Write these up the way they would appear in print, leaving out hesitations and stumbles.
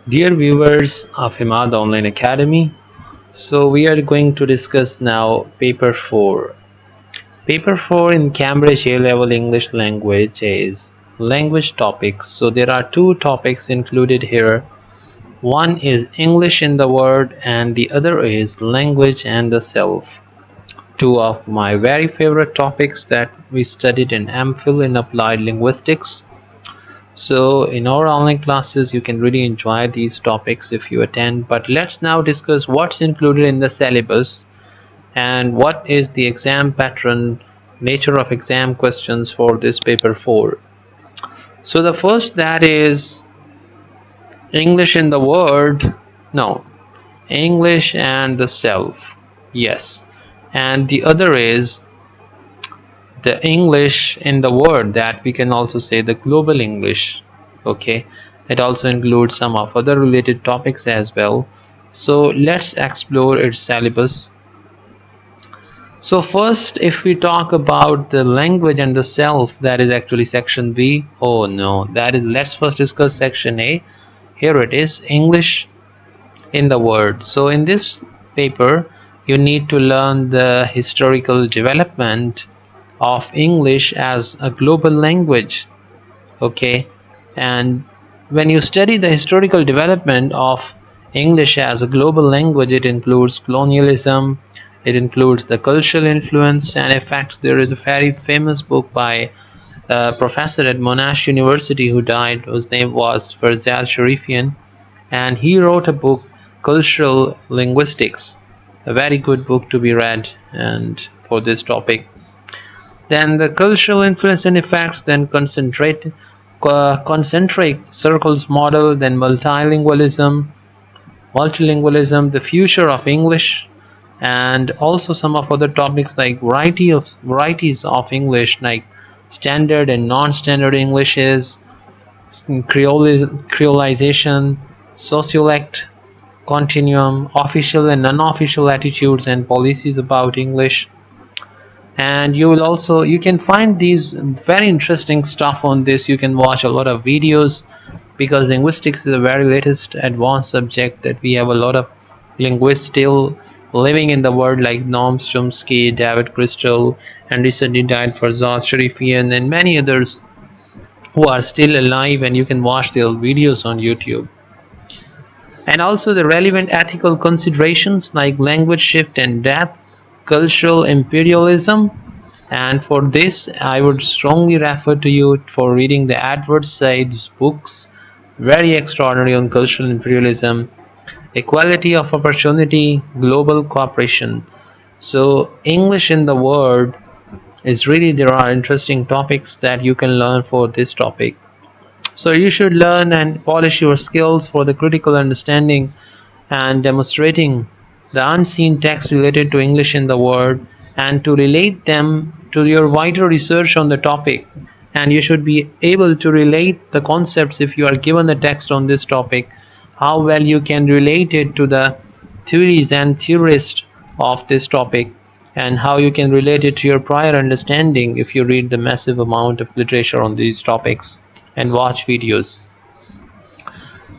Dear viewers of Himad Online Academy, so we are going to discuss now paper 4. Paper 4 in Cambridge A-level English language is language topics. So there are two topics included here. One is English in the word and the other is language and the self. Two of my very favorite topics that we studied in MPhil in applied linguistics. So in our online classes, you can really enjoy these topics if you attend. But let's now discuss what's included in the syllabus and what is the exam pattern, nature of exam questions for this paper 4. So the first that is English in the word, no, English and the self, yes. And the other is the English in the word, that we can also say the global English. Okay, it also includes some of other related topics as well. So let's explore its syllabus. So first, if we talk about the language and the self, that is actually section B. Oh no, that is, let's first discuss section A. Here it is, English in the word. So in this paper, you need to learn the historical development of English as a global language. Okay, and when you study the historical development of English as a global language, it includes colonialism, it includes the cultural influence and effects. There is a very famous book by a professor at Monash University who died, whose name was Farzal Sharifian, and he wrote a book, Cultural Linguistics, a very good book to be read and for this topic. Then the cultural influence and effects, then concentric circles model, then multilingualism, the future of English, and also some of other topics like varieties of English, like standard and non-standard Englishes, creolization, sociolect, continuum, official and non-official attitudes and policies about English. And you can find these very interesting stuff on this. You can watch a lot of videos because linguistics is a very latest advanced subject that we have a lot of linguists still living in the world, like Noam Chomsky, David Crystal, and recently died Farzad Sharifian, and many others who are still alive, and you can watch their videos on YouTube. And also the relevant ethical considerations like language shift and death, cultural imperialism. And for this, I would strongly refer to you for reading the Edward Said's books, very extraordinary, on cultural imperialism, equality of opportunity, global cooperation. So English in the word is really, there are interesting topics that you can learn for this topic. So you should learn and polish your skills for the critical understanding and demonstrating the unseen texts related to English in the word, and to relate them to your wider research on the topic. And you should be able to relate the concepts if you are given the text on this topic, how well you can relate it to the theories and theorists of this topic, and how you can relate it to your prior understanding if you read the massive amount of literature on these topics and watch videos.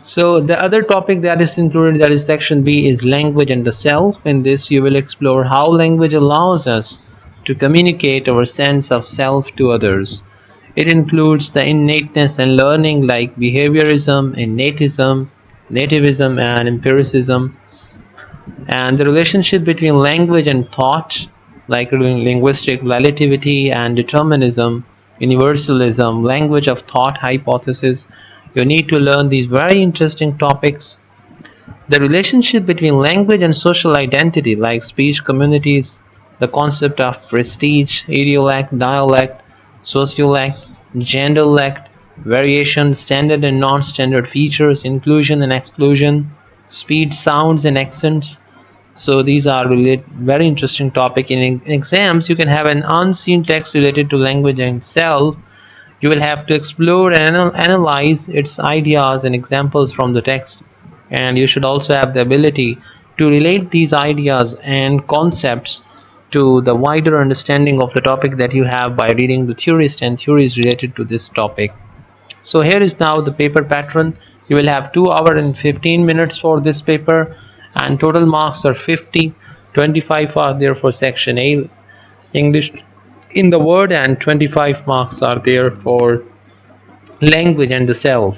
So the other topic that is included, that is section B, is language and the self. In this you will explore how language allows us to communicate our sense of self to others. It includes the innateness and learning like behaviorism, nativism and empiricism, and the relationship between language and thought, like linguistic relativity and determinism, universalism, language of thought hypothesis. You need to learn these very interesting topics. The relationship between language and social identity, like speech communities, the concept of prestige, idiolect, dialect, sociolect, genderlect, variation, standard and non-standard features, inclusion and exclusion, speed, sounds and accents. So these are really very interesting topic. In exams, you can have an unseen text related to language and self. You will have to explore and analyze its ideas and examples from the text. And you should also have the ability to relate these ideas and concepts to the wider understanding of the topic that you have by reading the theorists and theories related to this topic. So here is now the paper pattern. You will have 2 hours and 15 minutes for this paper, and total marks are 50. 25 are there for section A, English in the word, and 25 marks are there for language and the self.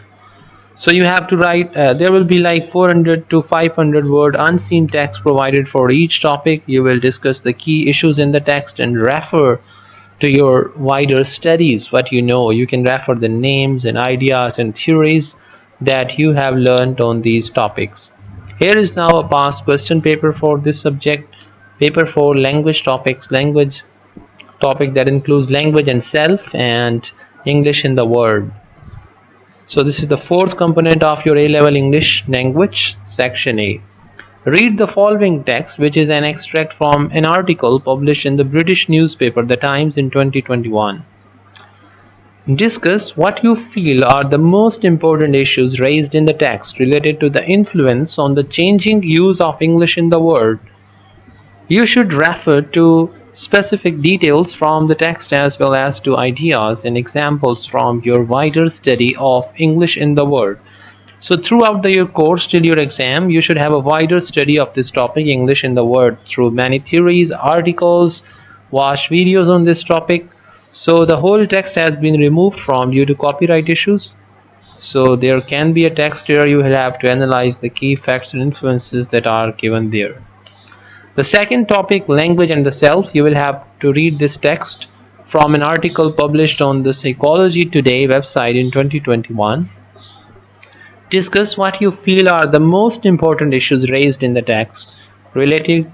So you have to write, there will be like 400 to 500 word unseen text provided for each topic. You will discuss the key issues in the text and refer to your wider studies, what you know. You can refer the names and ideas and theories that you have learned on these topics. Here is now a past question paper for this subject. Paper for language topics, language topic that includes language and self and English in the word. So this is the fourth component of your A-level English language, section A. Read the following text, which is an extract from an article published in the British newspaper The Times in 2021. Discuss what you feel are the most important issues raised in the text related to the influence on the changing use of English in the world. You should refer to specific details from the text as well as to ideas and examples from your wider study of English in the world. So throughout your course till your exam, you should have a wider study of this topic, English in the word, through many theories, articles, watch videos on this topic. So the whole text has been removed from due to copyright issues. So there can be a text here, you will have to analyze the key facts and influences that are given there. The second topic, language and the self, you will have to read this text from an article published on the Psychology Today website in 2021. Discuss what you feel are the most important issues raised in the text related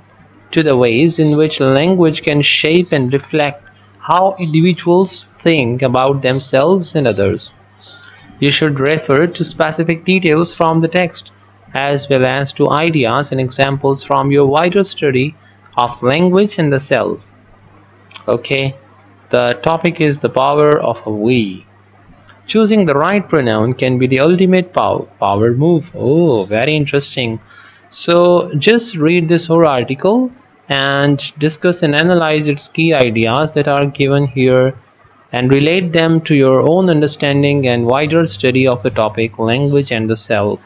to the ways in which language can shape and reflect how individuals think about themselves and others. You should refer to specific details from the text as well as to ideas and examples from your wider study of language and the self. Okay, the topic is the power of a we. Choosing the right pronoun can be the ultimate power move. Oh, very interesting. So just read this whole article and discuss and analyze its key ideas that are given here and relate them to your own understanding and wider study of the topic language and the self,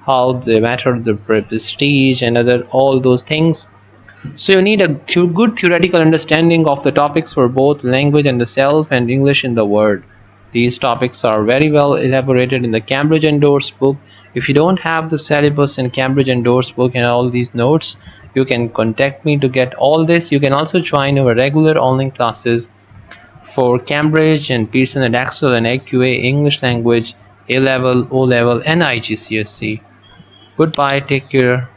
how they matter, the prestige and other all those things. So you need a good theoretical understanding of the topics for both language and the self and English in the word. These topics are very well elaborated in the Cambridge endorsed book. If you don't have the syllabus and Cambridge endorsed book and all these notes, you can contact me to get all this. You can also join our regular online classes for Cambridge and Pearson and Axel and AQA English language, A level, O level, and IGCSE. Goodbye, take care.